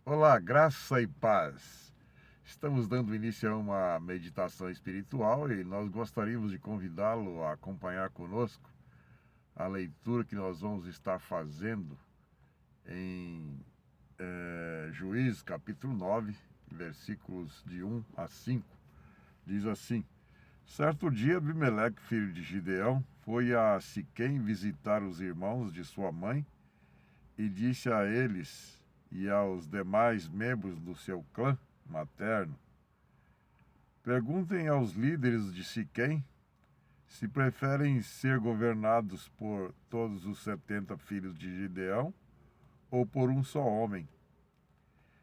Olá, graça e paz. Estamos dando início a uma meditação espiritual e nós gostaríamos de convidá-lo a acompanhar conosco a leitura que nós vamos estar fazendo em Juízes capítulo 9, versículos de 1 a 5. Diz assim: Certo dia, Abimeleque, filho de Gideão, foi a Siquém visitar os irmãos de sua mãe e disse a eles e aos demais membros do seu clã materno: Perguntem aos líderes de Siquém se preferem ser governados por todos os 70 filhos de Gideão ou por um só homem.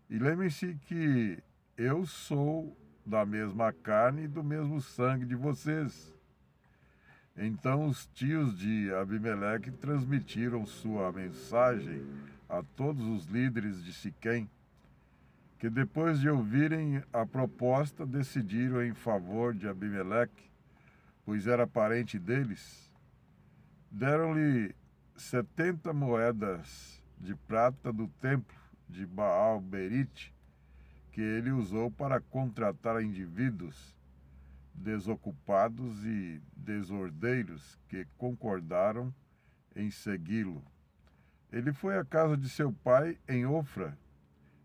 E lembrem-se que eu sou da mesma carne e do mesmo sangue de vocês. Então os tios de Abimeleque transmitiram sua mensagem a todos os líderes de Siquém, que depois de ouvirem a proposta decidiram em favor de Abimeleque, pois era parente deles. Deram-lhe 70 moedas de prata do templo de Baal-Berite, que ele usou para contratar indivíduos desocupados e desordeiros que concordaram em segui-lo. Ele foi à casa de seu pai em Ofra,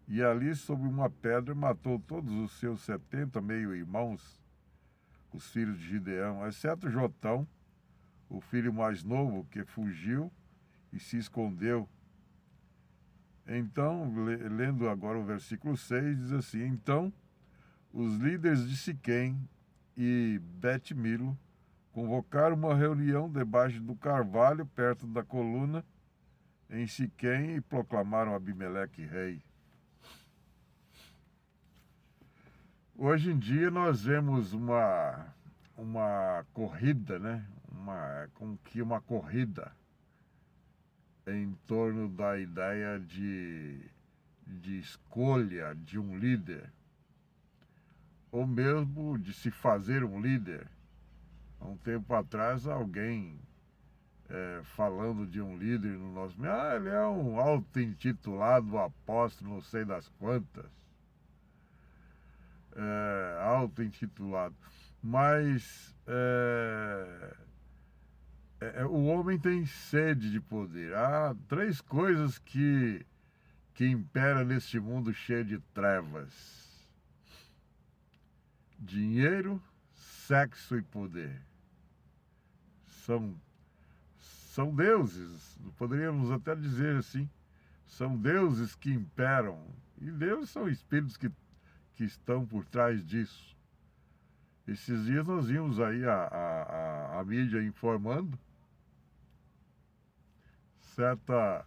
e ali, sob uma pedra, matou todos os seus 70 meio-irmãos, os filhos de Gideão, exceto Jotão, o filho mais novo, que fugiu e se escondeu. Então, lendo agora o versículo 6, diz assim: Então, os líderes de Siquém e Bet-Milo convocaram uma reunião debaixo do carvalho, perto da coluna, em Siquém, e proclamaram Abimeleque rei. Hoje em dia nós vemos uma corrida, né? Uma corrida em torno da ideia de escolha de um líder, ou mesmo de se fazer um líder. Há um tempo atrás, alguém falando de um líder no nosso meio, ele é um auto-intitulado apóstolo, não sei das quantas, auto-intitulado. Mas o homem tem sede de poder. Há três coisas que imperam neste mundo cheio de trevas: dinheiro, sexo e poder. São deuses, poderíamos até dizer assim, são deuses que imperam. E deuses são espíritos que estão por trás disso. Esses dias nós vimos aí a mídia informando certa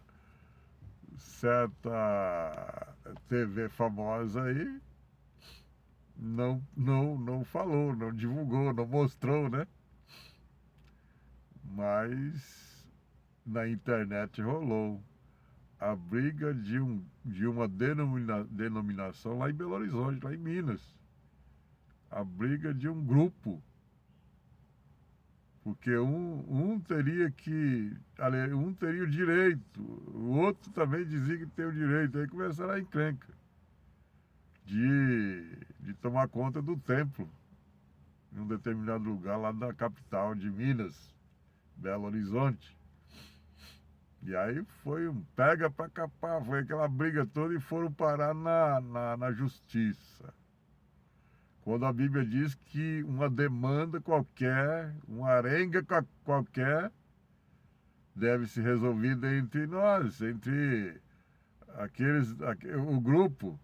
TV famosa aí não falou, não divulgou, não mostrou, né? Mas na internet rolou a briga de uma denominação lá em Belo Horizonte, lá em Minas. A briga de um grupo. Porque um teria um teria o direito, o outro também dizia que tem o direito. Aí começaram a encrenca de tomar conta do templo, em um determinado lugar lá da capital de Minas, Belo Horizonte. E aí foi um pega pra capar, foi aquela briga toda e foram parar na justiça. Quando a Bíblia diz que uma demanda qualquer, uma arenga qualquer, deve ser resolvida entre nós, entre o grupo.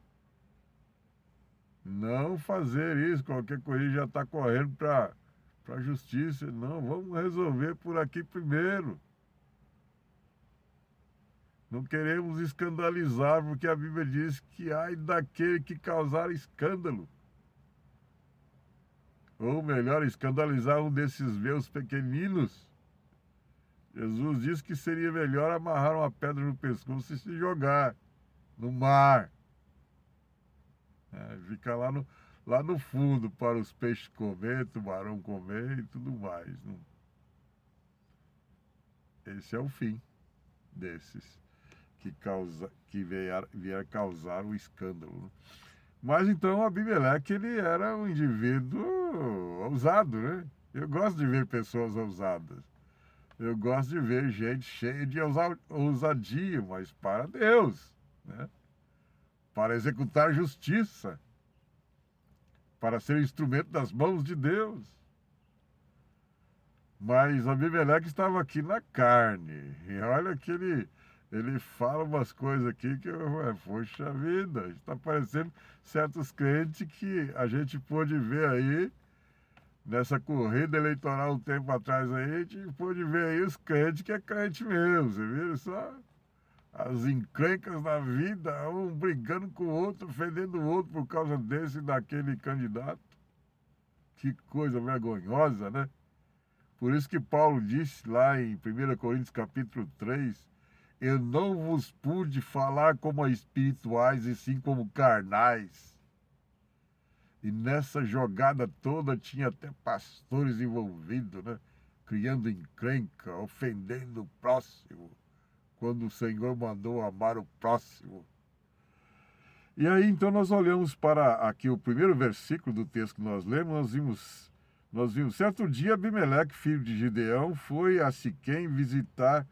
Não fazer isso, qualquer coisa já está correndo para a justiça. Não, vamos resolver por aqui primeiro. Não queremos escandalizar, porque a Bíblia diz que ai daquele que causar escândalo. Ou melhor, escandalizar um desses meus pequeninos. Jesus disse que seria melhor amarrar uma pedra no pescoço e se jogar no mar. Ficar lá no fundo para os peixes comer, tubarão comer e tudo mais. Esse é o fim desses. vier causar o escândalo, né? Mas então Abimeleque, ele era um indivíduo ousado, né? Eu gosto de ver pessoas ousadas. Eu gosto de ver gente cheia de ousadia, mas para Deus, né? Para executar justiça, para ser instrumento das mãos de Deus. Mas Abimeleque estava aqui na carne. E olha que ele fala umas coisas aqui que poxa vida, está parecendo certos crentes que a gente pôde ver aí nessa corrida eleitoral um tempo atrás aí, a gente pôde ver aí os crentes que é crente mesmo, você viu só? As encrencas da vida, um brigando com o outro, ofendendo o outro por causa desse e daquele candidato. Que coisa vergonhosa, né? Por isso que Paulo disse lá em 1 Coríntios capítulo 3, eu não vos pude falar como a espirituais e sim como carnais. E nessa jogada toda tinha até pastores envolvidos, né? Criando encrenca, ofendendo o próximo, quando o Senhor mandou amar o próximo. E aí então nós olhamos para aqui o primeiro versículo do texto que nós lemos, nós vimos, certo dia Abimeleque, filho de Gideão, foi a Siquém visitar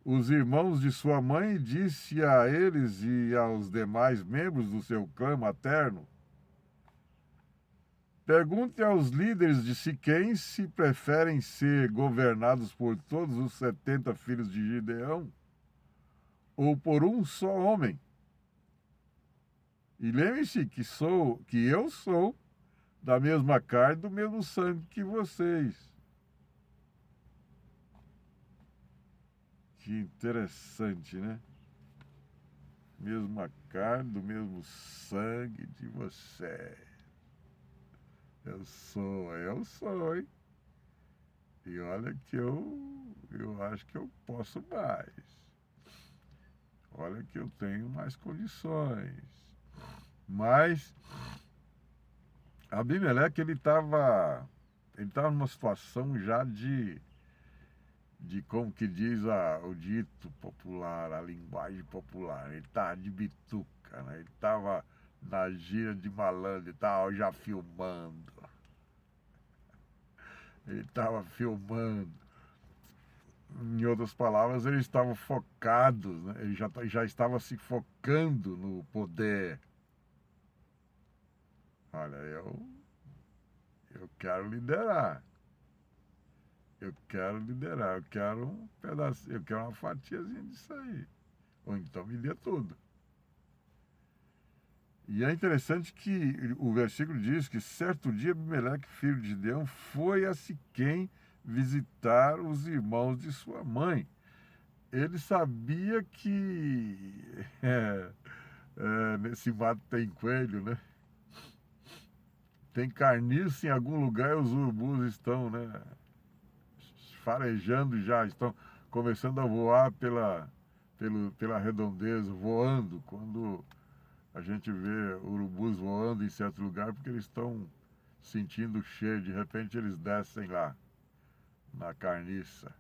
os irmãos de sua mãe e disse a eles e aos demais membros do seu clã materno, pergunte aos líderes de Siquém se preferem ser governados por todos os 70 filhos de Gideão ou por um só homem. E lembre-se que eu sou da mesma carne, do mesmo sangue que vocês. Que interessante, né? Mesma carne, do mesmo sangue de vocês. Eu sou, hein? E olha que eu acho que eu posso mais. Olha que eu tenho mais condições. Mas Abimeleque, ele estava numa situação já de como que diz o dito popular, a linguagem popular. Ele estava de bituca, né? Ele estava na gira de malandro, ele estava já filmando. Ele estava filmando. Em outras palavras, eles estavam focados, né? Ele já estava se focando no poder. Olha, eu quero liderar. Eu quero liderar, eu quero um pedacinho, eu quero uma fatiazinha disso aí. Ou então me dê tudo. E é interessante que o versículo diz que certo dia Abimeleque, filho de Gideão, foi a Siquém visitar os irmãos de sua mãe. Ele sabia que nesse mato tem coelho, né? Tem carniça em algum lugar e os urubus estão, né, farejando já, estão começando a voar pela redondeza, voando, quando a gente vê urubus voando em certo lugar, porque eles estão sentindo o cheiro, de repente eles descem lá, na carniça.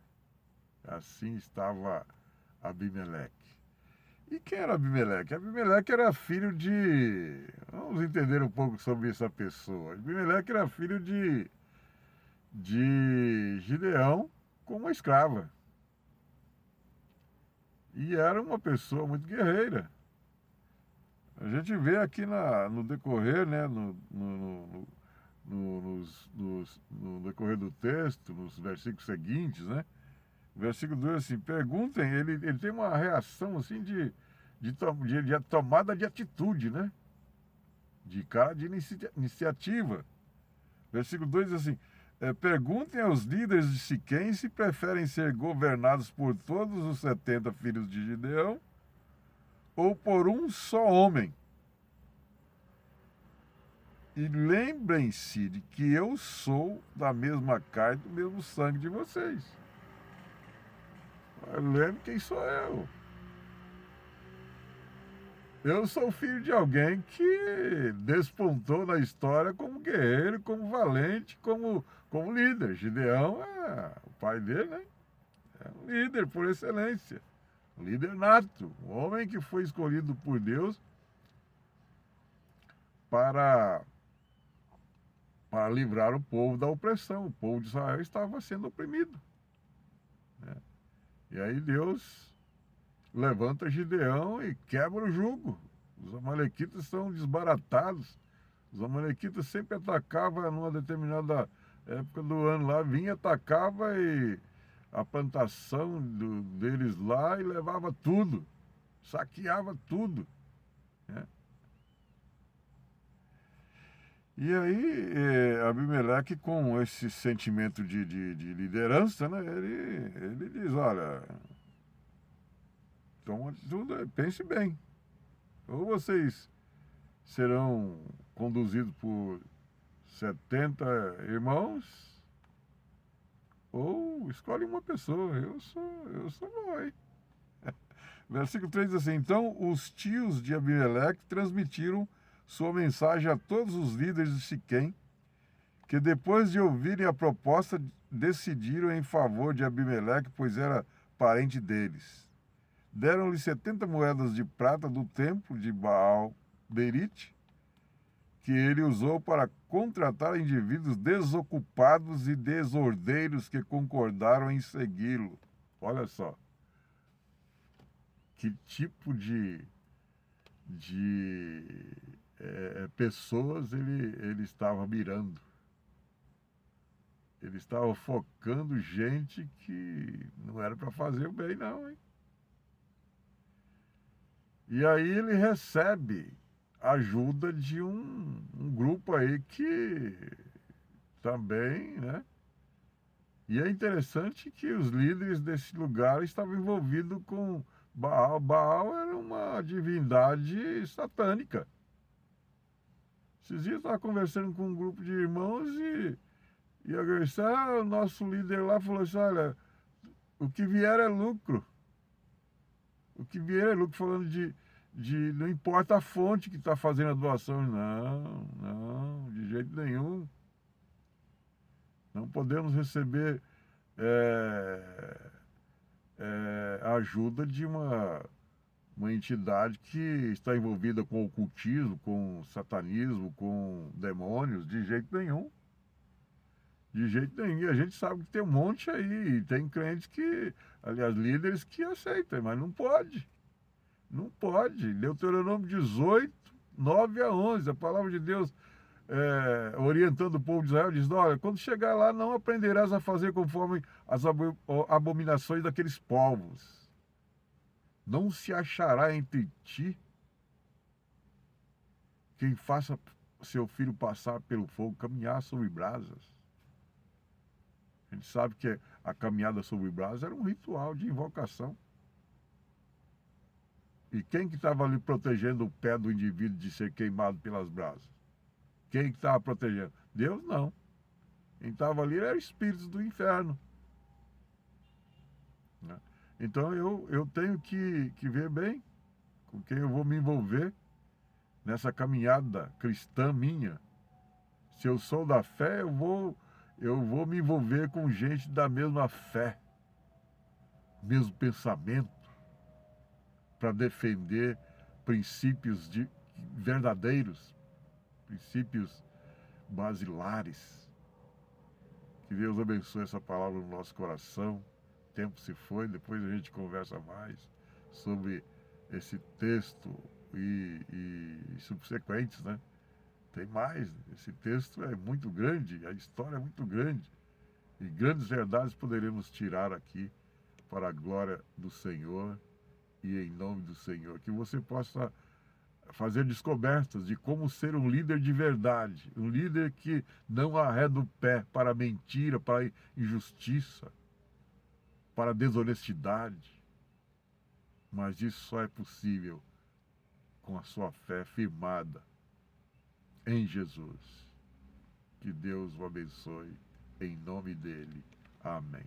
Assim estava Abimeleque. E quem era Abimeleque? Abimeleque era filho de... Vamos entender um pouco sobre essa pessoa. Abimeleque era filho de Gideão com uma escrava. E era uma pessoa muito guerreira. A gente vê aqui no decorrer, né, no decorrer do texto, nos versículos seguintes, né? O versículo 2, assim, perguntem, ele tem uma reação assim de tomada de atitude, né? De cara de iniciativa. Versículo 2 diz assim, perguntem aos líderes de Siquém se preferem ser governados por todos os 70 filhos de Gideão ou por um só homem. E lembrem-se de que eu sou da mesma carne, do mesmo sangue de vocês. Lembre quem sou eu. Eu sou filho de alguém que despontou na história como guerreiro, como valente, como líder. Gideão, o pai dele, né? É um líder por excelência. líder nato, um homem que foi escolhido por Deus para, para livrar o povo da opressão. O povo de Israel estava sendo oprimido, né? E aí Deus levanta Gideão e quebra o jugo. Os amalequitas são desbaratados. Os amalequitas sempre atacavam numa determinada época do ano lá, vinha, atacava e a plantação deles lá e levava tudo, saqueava tudo, né? E aí, Abimeleque, com esse sentimento de liderança, né, ele diz, olha, toma tudo, pense bem, ou vocês serão conduzidos por 70 irmãos, ou escolhe uma pessoa, eu sou bom, hein? Versículo 3 diz assim, então os tios de Abimeleque transmitiram sua mensagem a todos os líderes de Siquém, que depois de ouvirem a proposta, decidiram em favor de Abimeleque, pois era parente deles. Deram-lhe 70 moedas de prata do templo de Baal-Berite, que ele usou para contratar indivíduos desocupados e desordeiros que concordaram em segui-lo. Olha só, que tipo de pessoas ele estava mirando. Ele estava focando gente que não era para fazer o bem, não, hein? E aí ele recebe ajuda de um grupo aí que também, né? E é interessante que os líderes desse lugar estavam envolvidos com Baal. Baal era uma divindade satânica. Esses dias eu estava conversando com um grupo de irmãos o nosso líder lá falou assim, olha, o que vier é lucro. O que vier é lucro, falando de não importa a fonte que está fazendo a doação. Não, de jeito nenhum. Não podemos receber ajuda de uma entidade que está envolvida com ocultismo, com satanismo, com demônios, de jeito nenhum. De jeito nenhum. E a gente sabe que tem um monte aí, tem crentes que, aliás, líderes que aceitam, mas não pode. Não pode. Deuteronômio 18, 9 a 11, a palavra de Deus orientando o povo de Israel, diz, olha, quando chegar lá não aprenderás a fazer conforme as abominações daqueles povos. Não se achará entre ti quem faça seu filho passar pelo fogo, caminhar sobre brasas. A gente sabe que a caminhada sobre brasas era um ritual de invocação. E quem que estava ali protegendo o pé do indivíduo de ser queimado pelas brasas? Quem que estava protegendo? Deus não. Quem estava ali era espíritos do inferno, né? Então eu tenho que ver bem com quem eu vou me envolver nessa caminhada cristã minha. Se eu sou da fé, eu vou me envolver com gente da mesma fé, mesmo pensamento, para defender princípios verdadeiros, princípios basilares. Que Deus abençoe essa palavra no nosso coração. O tempo se foi, depois a gente conversa mais sobre esse texto e subsequentes, né? Tem mais, esse texto é muito grande, a história é muito grande. E grandes verdades poderemos tirar aqui para a glória do Senhor e em nome do Senhor. Que você possa fazer descobertas de como ser um líder de verdade, um líder que não arreda o pé para a mentira, para a injustiça, para a desonestidade. Mas isso só é possível com a sua fé firmada em Jesus. Que Deus o abençoe em nome dele. Amém.